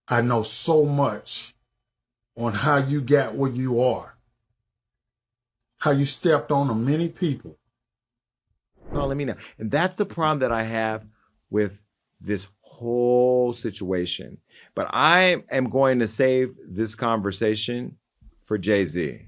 I know so much on how you got where you are, how you stepped on many people. Calling me now. And that's the problem that I have with this whole situation. But I am going to save this conversation for Jay-Z.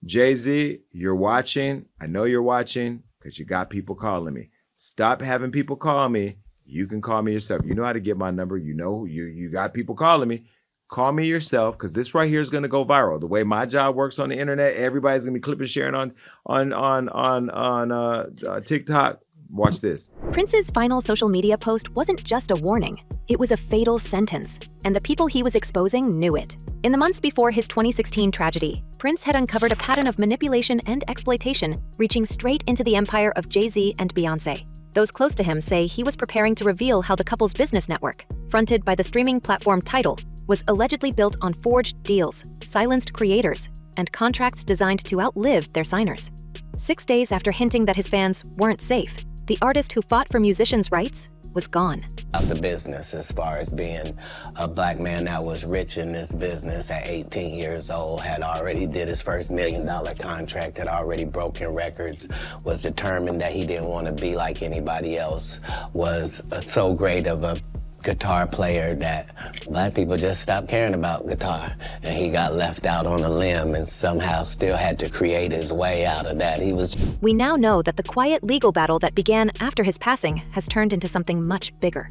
Jay-Z, you're watching. I know you're watching because you got people calling me. Stop having people call me. You can call me yourself. You know how to get my number. You know, you got people calling me. Call me yourself, because this right here is going to go viral. The way my job works on the internet, everybody's going to be clipping and sharing on TikTok. Watch this. Prince's final social media post wasn't just a warning. It was a fatal sentence, and the people he was exposing knew it. In the months before his 2016 tragedy, Prince had uncovered a pattern of manipulation and exploitation reaching straight into the empire of Jay-Z and Beyoncé. Those close to him say he was preparing to reveal how the couple's business network, fronted by the streaming platform Tidal, was allegedly built on forged deals, silenced creators, and contracts designed to outlive their signers. 6 days after hinting that his fans weren't safe, the artist who fought for musicians' rights was gone. Out the business, as far as being a black man that was rich in this business at 18 years old, had already did his first $1 million contract, had already broken records, was determined that he didn't want to be like anybody else, was so great of a guitar player that black people just stopped caring about guitar, and he got left out on a limb and somehow still had to create his way out of that. We now know that the quiet legal battle that began after his passing has turned into something much bigger.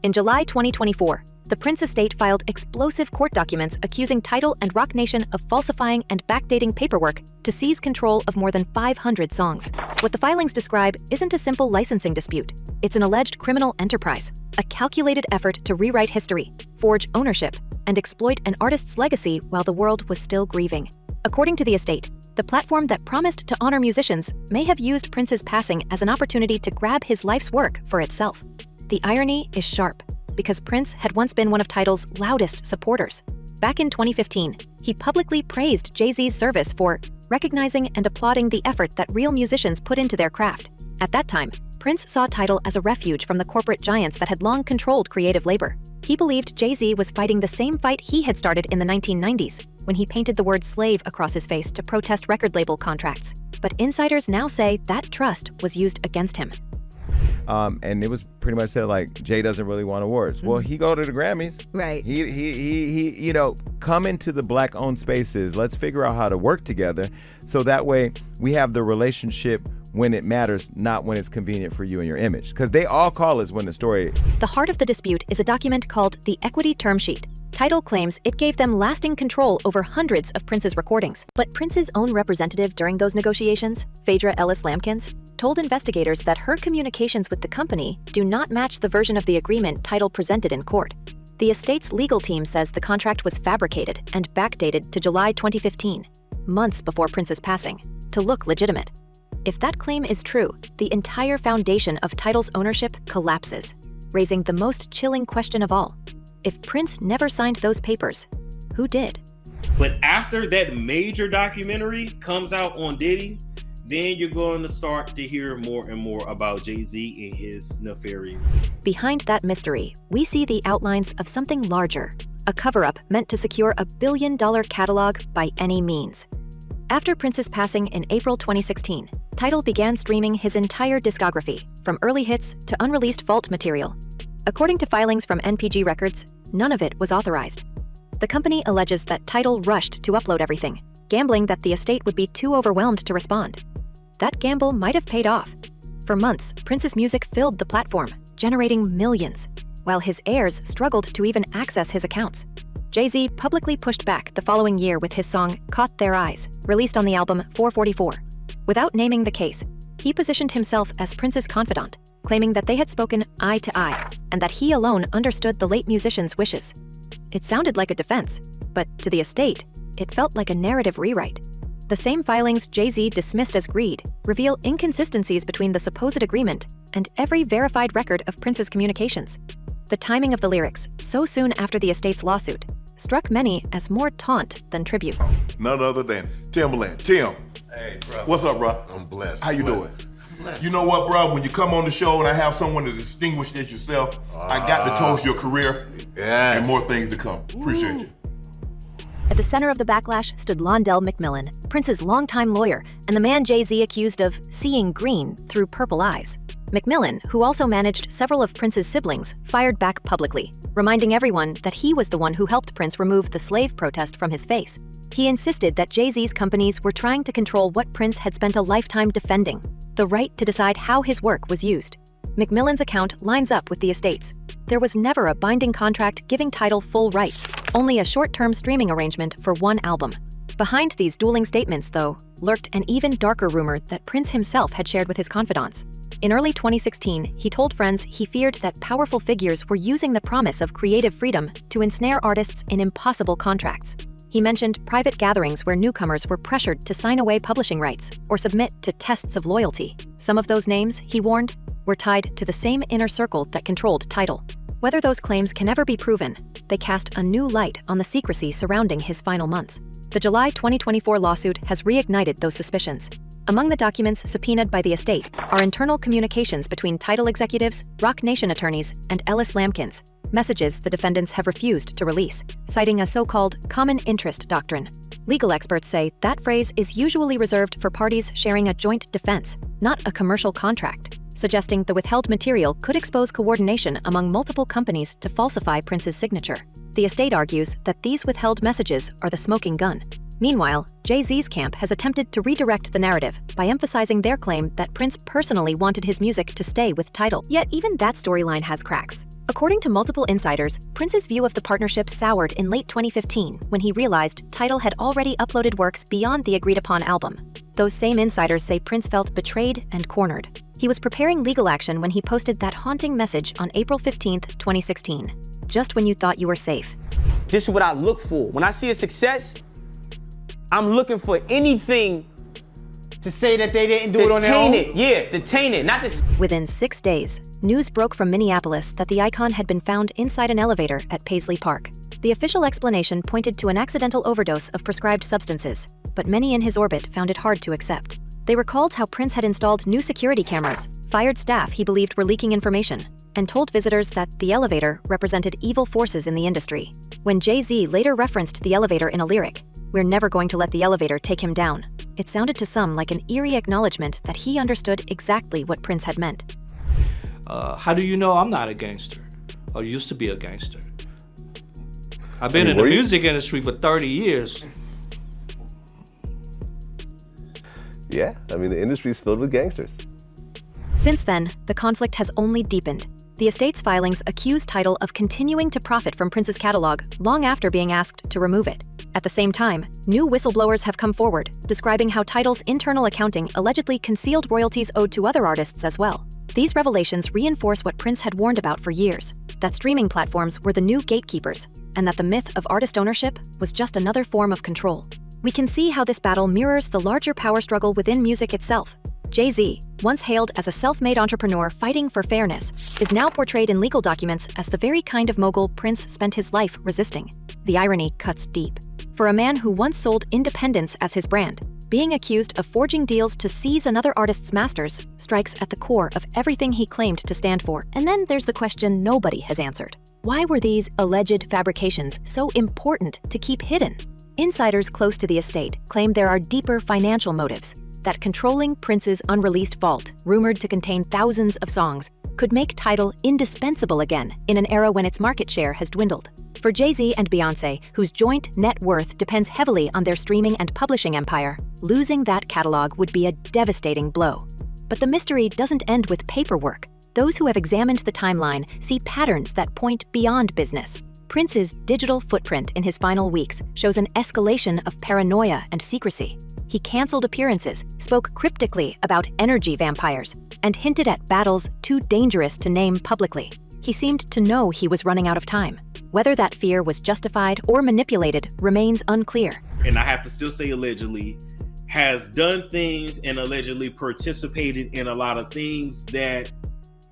In July 2024, the Prince estate filed explosive court documents accusing Tidal and Roc Nation of falsifying and backdating paperwork to seize control of more than 500 songs. What the filings describe isn't a simple licensing dispute. It's an alleged criminal enterprise, a calculated effort to rewrite history, forge ownership, and exploit an artist's legacy while the world was still grieving. According to the estate, the platform that promised to honor musicians may have used Prince's passing as an opportunity to grab his life's work for itself. The irony is sharp, because Prince had once been one of Tidal's loudest supporters. Back in 2015, he publicly praised Jay-Z's service for recognizing and applauding the effort that real musicians put into their craft. At that time, Prince saw Tidal as a refuge from the corporate giants that had long controlled creative labor. He believed Jay-Z was fighting the same fight he had started in the 1990s, when he painted the word slave across his face to protest record label contracts. But insiders now say that trust was used against him. And it was pretty much said like, Jay doesn't really want awards. Well, he go to the Grammys. Right. He you know, come into the black-owned spaces. Let's figure out how to work together, so that way we have the relationship when it matters, not when it's convenient for you and your image. Because they all call us when the story... The heart of the dispute is a document called the Equity Term Sheet. Tidal claims it gave them lasting control over hundreds of Prince's recordings. But Prince's own representative during those negotiations, Phaedra Ellis-Lampkins, told investigators that her communications with the company do not match the version of the agreement Tidal presented in court. The estate's legal team says the contract was fabricated and backdated to July 2015, months before Prince's passing, to look legitimate. If that claim is true, the entire foundation of Tidal's ownership collapses, raising the most chilling question of all. If Prince never signed those papers, who did? But after that major documentary comes out on Diddy, then you're going to start to hear more and more about Jay-Z and his nefarious. Behind that mystery, we see the outlines of something larger, a cover-up meant to secure a billion-dollar catalog by any means. After Prince's passing in April 2016, Tidal began streaming his entire discography, from early hits to unreleased vault material. According to filings from NPG Records, none of it was authorized. The company alleges that Tidal rushed to upload everything, gambling that the estate would be too overwhelmed to respond. That gamble might have paid off. For months, Prince's music filled the platform, generating millions, while his heirs struggled to even access his accounts. Jay-Z publicly pushed back the following year with his song Caught Their Eyes, released on the album 444. Without naming the case, he positioned himself as Prince's confidant, claiming that they had spoken eye to eye, and that he alone understood the late musician's wishes. It sounded like a defense, but to the estate, it felt like a narrative rewrite. The same filings Jay-Z dismissed as greed reveal inconsistencies between the supposed agreement and every verified record of Prince's communications. The timing of the lyrics, so soon after the estate's lawsuit, struck many as more taunt than tribute. None other than Timbaland. Tim. Hey, bro. What's up, bro? I'm blessed. How you doing? You know what, bro? When you come on the show and I have someone as distinguished as yourself, I got to toast your career and more things to come. Appreciate you. At the center of the backlash stood Londell McMillan, Prince's longtime lawyer, and the man Jay-Z accused of seeing green through purple eyes. McMillan, who also managed several of Prince's siblings, fired back publicly, reminding everyone that he was the one who helped Prince remove the slave protest from his face. He insisted that Jay-Z's companies were trying to control what Prince had spent a lifetime defending, the right to decide how his work was used. McMillan's account lines up with the estate's. There was never a binding contract giving Tidal full rights, only a short-term streaming arrangement for one album. Behind these dueling statements, though, lurked an even darker rumor that Prince himself had shared with his confidants. In early 2016, he told friends he feared that powerful figures were using the promise of creative freedom to ensnare artists in impossible contracts. He mentioned private gatherings where newcomers were pressured to sign away publishing rights or submit to tests of loyalty. Some of those names, he warned, were tied to the same inner circle that controlled Tidal. Whether those claims can ever be proven, they cast a new light on the secrecy surrounding his final months. The July 2024 lawsuit has reignited those suspicions. Among the documents subpoenaed by the estate are internal communications between Tidal executives, Roc Nation attorneys, and Ellis Lampkins, messages the defendants have refused to release, citing a so-called common interest doctrine. Legal experts say that phrase is usually reserved for parties sharing a joint defense, not a commercial contract, suggesting the withheld material could expose coordination among multiple companies to falsify Prince's signature. The estate argues that these withheld messages are the smoking gun. Meanwhile, Jay-Z's camp has attempted to redirect the narrative by emphasizing their claim that Prince personally wanted his music to stay with Tidal. Yet even that storyline has cracks. According to multiple insiders, Prince's view of the partnership soured in late 2015 when he realized Tidal had already uploaded works beyond the agreed-upon album. Those same insiders say Prince felt betrayed and cornered. He was preparing legal action when he posted that haunting message on April 15, 2016. Just when you thought you were safe. This is what I look for. When I see a success, I'm looking for anything to say that they didn't do it on their own? Detain it, not this. Within 6 days, news broke from Minneapolis that the icon had been found inside an elevator at Paisley Park. The official explanation pointed to an accidental overdose of prescribed substances, but many in his orbit found it hard to accept. They recalled how Prince had installed new security cameras, fired staff he believed were leaking information, and told visitors that the elevator represented evil forces in the industry. When Jay-Z later referenced the elevator in a lyric, "We're never going to let the elevator take him down," it sounded to some like an eerie acknowledgement that he understood exactly what Prince had meant. How do you know I'm not a gangster, or used to be a gangster? I've been in the music industry for 30 years. Yeah, I mean, the industry's filled with gangsters. Since then, the conflict has only deepened. The estate's filings accuse Tidal of continuing to profit from Prince's catalog long after being asked to remove it. At the same time, new whistleblowers have come forward, describing how Tidal's internal accounting allegedly concealed royalties owed to other artists as well. These revelations reinforce what Prince had warned about for years, that streaming platforms were the new gatekeepers, and that the myth of artist ownership was just another form of control. We can see how this battle mirrors the larger power struggle within music itself. Jay-Z, once hailed as a self-made entrepreneur fighting for fairness, is now portrayed in legal documents as the very kind of mogul Prince spent his life resisting. The irony cuts deep. For a man who once sold independence as his brand, being accused of forging deals to seize another artist's masters strikes at the core of everything he claimed to stand for. And then there's the question nobody has answered. Why were these alleged fabrications so important to keep hidden? Insiders close to the estate claim there are deeper financial motives, that controlling Prince's unreleased vault, rumored to contain thousands of songs, could make Tidal indispensable again in an era when its market share has dwindled. For Jay-Z and Beyoncé, whose joint net worth depends heavily on their streaming and publishing empire, losing that catalog would be a devastating blow. But the mystery doesn't end with paperwork. Those who have examined the timeline see patterns that point beyond business. Prince's digital footprint in his final weeks shows an escalation of paranoia and secrecy. He canceled appearances, spoke cryptically about energy vampires, and hinted at battles too dangerous to name publicly. He seemed to know he was running out of time. Whether that fear was justified or manipulated remains unclear. And I have to still say allegedly, has done things and allegedly participated in a lot of things that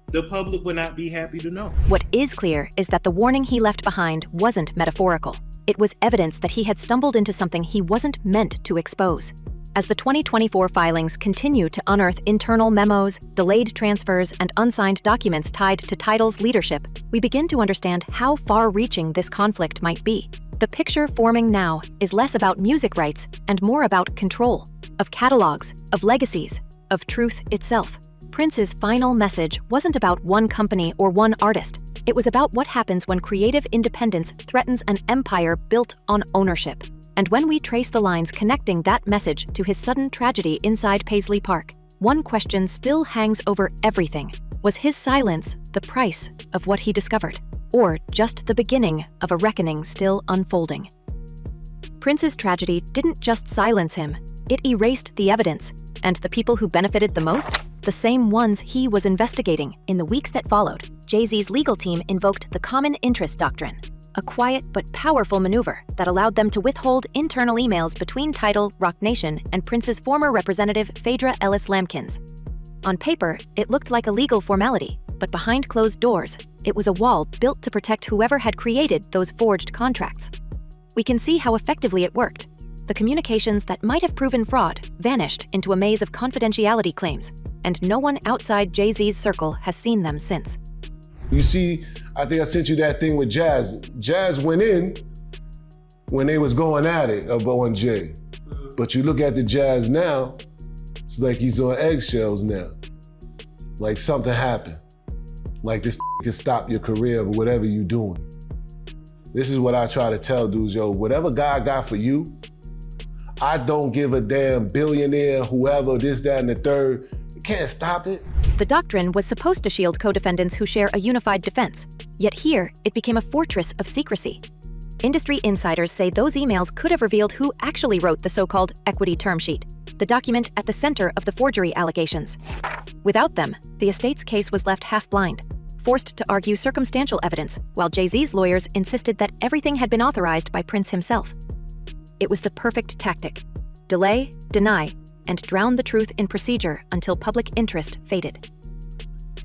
the public would not be happy to know. What is clear is that the warning he left behind wasn't metaphorical. It was evidence that he had stumbled into something he wasn't meant to expose. As the 2024 filings continue to unearth internal memos, delayed transfers, and unsigned documents tied to Tidal's leadership, we begin to understand how far-reaching this conflict might be. The picture forming now is less about music rights and more about control, of catalogs, of legacies, of truth itself. Prince's final message wasn't about one company or one artist. It was about what happens when creative independence threatens an empire built on ownership. And when we trace the lines connecting that message to his sudden tragedy inside Paisley Park, one question still hangs over everything. Was his silence the price of what he discovered, or just the beginning of a reckoning still unfolding? Prince's tragedy didn't just silence him, it erased the evidence, and the people who benefited the most? The same ones he was investigating. In the weeks that followed, Jay-Z's legal team invoked the common interest doctrine, a quiet but powerful maneuver that allowed them to withhold internal emails between Tidal, Roc Nation, and Prince's former representative Phaedra Ellis-Lampkins. On paper, it looked like a legal formality, but behind closed doors, it was a wall built to protect whoever had created those forged contracts. We can see how effectively it worked. The communications that might have proven fraud vanished into a maze of confidentiality claims, and no one outside Jay-Z's circle has seen them since. You see, I think I sent you that thing with Jazz. Jazz went in when they was going at it on Jay. But you look at the Jazz now, it's like he's on eggshells now. Like something happened. Like this can stop your career or whatever you're doing. This is what I try to tell dudes, yo, whatever God got for you, I don't give a damn billionaire, whoever, this, that, and the third. You can't stop it. The doctrine was supposed to shield co-defendants who share a unified defense, yet here it became a fortress of secrecy. Industry insiders say those emails could have revealed who actually wrote the so-called equity term sheet, the document at the center of the forgery allegations. Without them, the estate's case was left half-blind, forced to argue circumstantial evidence, while Jay-Z's lawyers insisted that everything had been authorized by Prince himself. It was the perfect tactic: delay, deny, and drown the truth in procedure until public interest faded.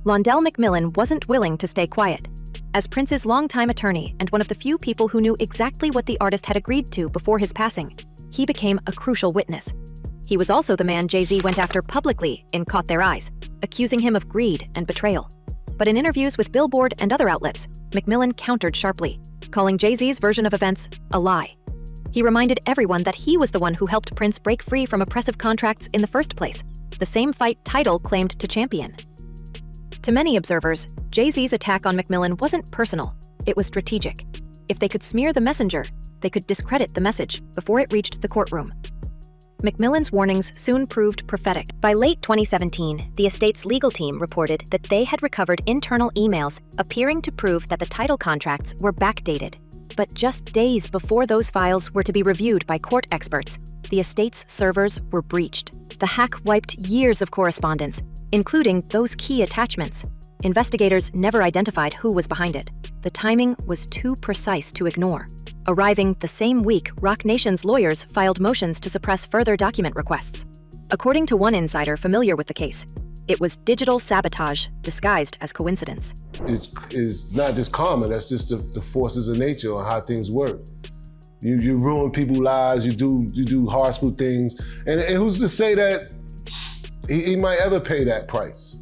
Londell McMillan wasn't willing to stay quiet. As Prince's longtime attorney and one of the few people who knew exactly what the artist had agreed to before his passing, he became a crucial witness. He was also the man Jay-Z went after publicly in Caught Their Eyes, accusing him of greed and betrayal. But in interviews with Billboard and other outlets, McMillan countered sharply, calling Jay-Z's version of events a lie. He reminded everyone that he was the one who helped Prince break free from oppressive contracts in the first place, the same fight Tidal claimed to champion. To many observers, Jay-Z's attack on McMillan wasn't personal, it was strategic. If they could smear the messenger, they could discredit the message before it reached the courtroom. McMillan's warnings soon proved prophetic. By late 2017, the estate's legal team reported that they had recovered internal emails appearing to prove that the Tidal contracts were backdated. But just days before those files were to be reviewed by court experts, the estate's servers were breached. The hack wiped years of correspondence, including those key attachments. Investigators never identified who was behind it. The timing was too precise to ignore. Arriving the same week, Roc Nation's lawyers filed motions to suppress further document requests. According to one insider familiar with the case, it was digital sabotage disguised as coincidence. It's not just karma, that's just the forces of nature or how things work. You ruin people's lives, you do harmful things, and who's to say that he might ever pay that price?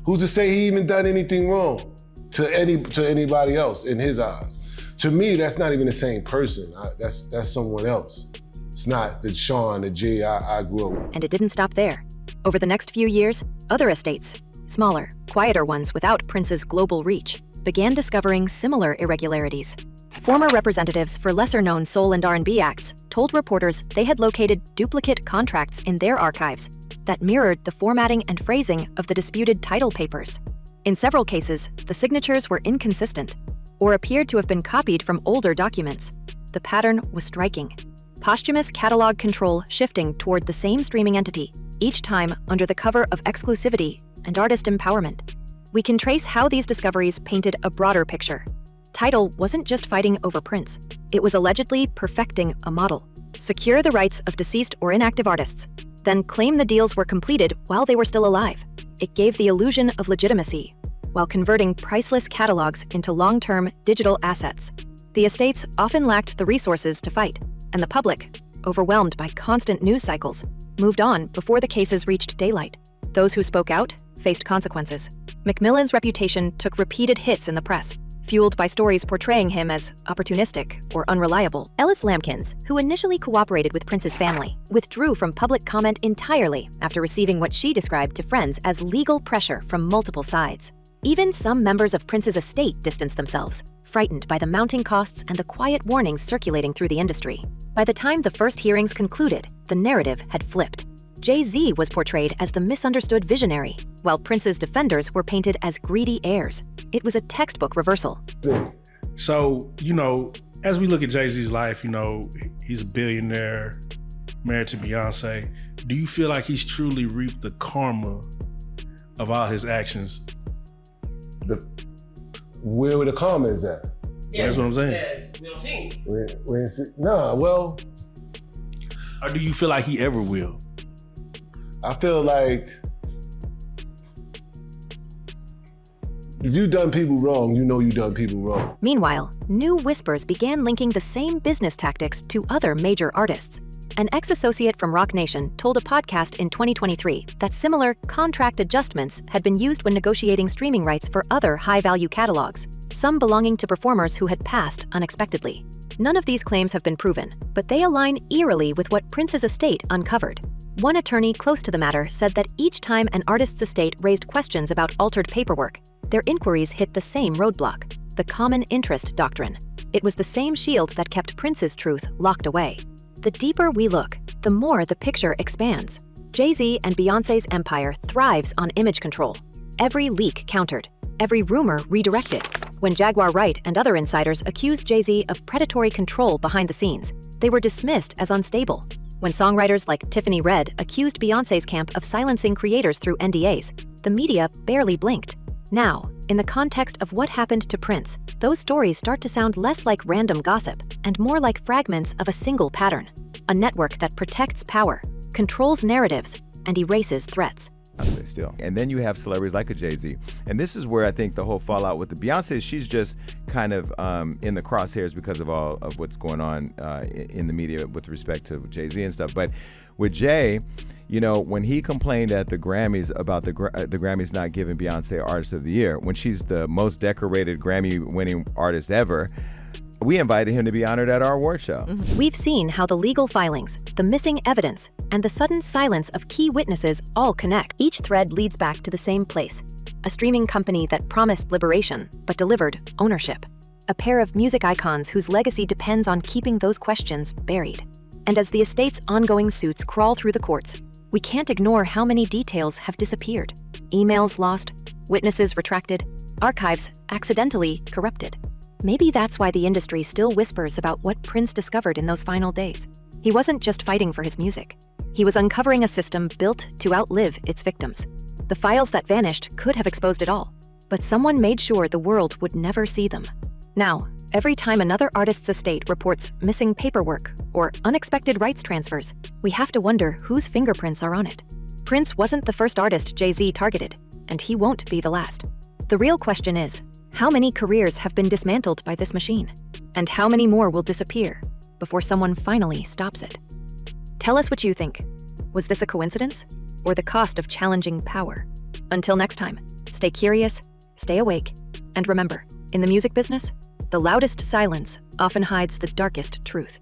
Who's to say he even done anything wrong to anybody else in his eyes? To me, that's not even the same person. That's someone else. It's not the Sean, the Jay I grew up with. And it didn't stop there. Over the next few years, other estates, smaller, quieter ones without Prince's global reach, began discovering similar irregularities. Former representatives for lesser-known soul and R&B acts told reporters they had located duplicate contracts in their archives that mirrored the formatting and phrasing of the disputed Tidal papers. In several cases, the signatures were inconsistent or appeared to have been copied from older documents. The pattern was striking. Posthumous catalog control shifting toward the same streaming entity, each time under the cover of exclusivity and artist empowerment. We can trace how these discoveries painted a broader picture. Tidal wasn't just fighting over Prince. It was allegedly perfecting a model. Secure the rights of deceased or inactive artists, then claim the deals were completed while they were still alive. It gave the illusion of legitimacy, while converting priceless catalogs into long-term digital assets. The estates often lacked the resources to fight, and the public, overwhelmed by constant news cycles, moved on before the cases reached daylight. Those who spoke out faced consequences. McMillan's reputation took repeated hits in the press, fueled by stories portraying him as opportunistic or unreliable. Ellis Lampkins, who initially cooperated with Prince's family, withdrew from public comment entirely after receiving what she described to friends as legal pressure from multiple sides. Even some members of Prince's estate distanced themselves, frightened by the mounting costs and the quiet warnings circulating through the industry. By the time the first hearings concluded, the narrative had flipped. Jay-Z was portrayed as the misunderstood visionary, while Prince's defenders were painted as greedy heirs. It was a textbook reversal. So, as we look at Jay-Z's life, he's a billionaire, married to Beyonce. Do you feel like he's truly reaped the karma of all his actions? Where the karma is at? Yeah, that's what I'm saying. Yeah, we don't see it. Nah, well. Or do you feel like he ever will? I feel like if you done people wrong, you know you done people wrong. Meanwhile, new whispers began linking the same business tactics to other major artists. An ex-associate from Roc Nation told a podcast in 2023 that similar contract adjustments had been used when negotiating streaming rights for other high-value catalogs, some belonging to performers who had passed unexpectedly. None of these claims have been proven, but they align eerily with what Prince's estate uncovered. One attorney close to the matter said that each time an artist's estate raised questions about altered paperwork, their inquiries hit the same roadblock, the common interest doctrine. It was the same shield that kept Prince's truth locked away. The deeper we look, the more the picture expands. Jay-Z and Beyoncé's empire thrives on image control. Every leak countered, every rumor redirected. When Jaguar Wright and other insiders accused Jay-Z of predatory control behind the scenes, they were dismissed as unstable. When songwriters like Tiffany Red accused Beyoncé's camp of silencing creators through NDAs, the media barely blinked. Now, in the context of what happened to Prince, those stories start to sound less like random gossip and more like fragments of a single pattern, a network that protects power, controls narratives, and erases threats. Still. And then you have celebrities like a Jay-Z. And this is where I think the whole fallout with the Beyonce, she's just kind of in the crosshairs because of all of what's going on in the media with respect to Jay-Z and stuff. But with Jay, when he complained at the Grammys about the Grammys not giving Beyonce Artist of the Year, when she's the most decorated Grammy-winning artist ever, we invited him to be honored at our award show. We've seen how the legal filings, the missing evidence, and the sudden silence of key witnesses all connect. Each thread leads back to the same place, a streaming company that promised liberation but delivered ownership, a pair of music icons whose legacy depends on keeping those questions buried. And as the estate's ongoing suits crawl through the courts, we can't ignore how many details have disappeared. Emails lost, witnesses retracted, archives accidentally corrupted. Maybe that's why the industry still whispers about what Prince discovered in those final days. He wasn't just fighting for his music. He was uncovering a system built to outlive its victims. The files that vanished could have exposed it all, but someone made sure the world would never see them. Now, every time another artist's estate reports missing paperwork or unexpected rights transfers, we have to wonder whose fingerprints are on it. Prince wasn't the first artist Jay-Z targeted, and he won't be the last. The real question is, how many careers have been dismantled by this machine? And how many more will disappear before someone finally stops it? Tell us what you think. Was this a coincidence or the cost of challenging power? Until next time, stay curious, stay awake, and remember, in the music business, the loudest silence often hides the darkest truth.